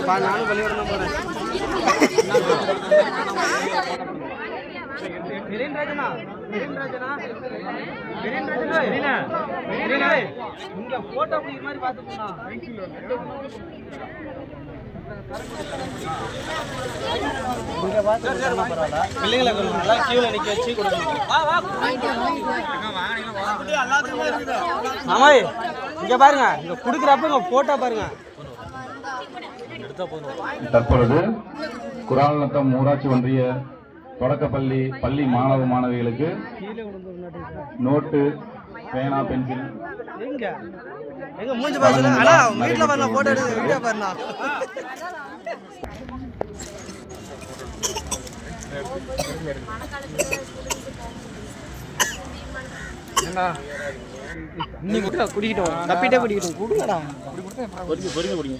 நானும் பள்ளியோட தான் போறேன். இங்க போட்டோ பிடிக்கிற மாதிரி பாத்துக்கோண்ணா. இங்க பாத்து பரவாயில்ல. பிள்ளைங்களை நல்லா கியூல நிக்க வச்சு கொடுக்கணும். ஆமா இங்க பாருங்க, இங்க குடுக்குறப்ப இங்க போட்டோ பாருங்க. தற்பொழுது குரால்நத்தம் ஊராட்சி ஒன்றிய தொடக்கப்பள்ளி பள்ளி மாணவ மாணவிகளுக்கு நோட்டு, பேனா, பென்சில் எங்க மூஞ்சி பாருங்க. அண்ணா வீட்ல வரணும், போட்டோ எடுத்து வீடியோ பாருண்ணா. இன்னைக்கு குடிக்கிட்டோம், தப்பிட்டே குடிக்கிட்டோம். குடுங்கடா. பொறுங்க பொறுங்க.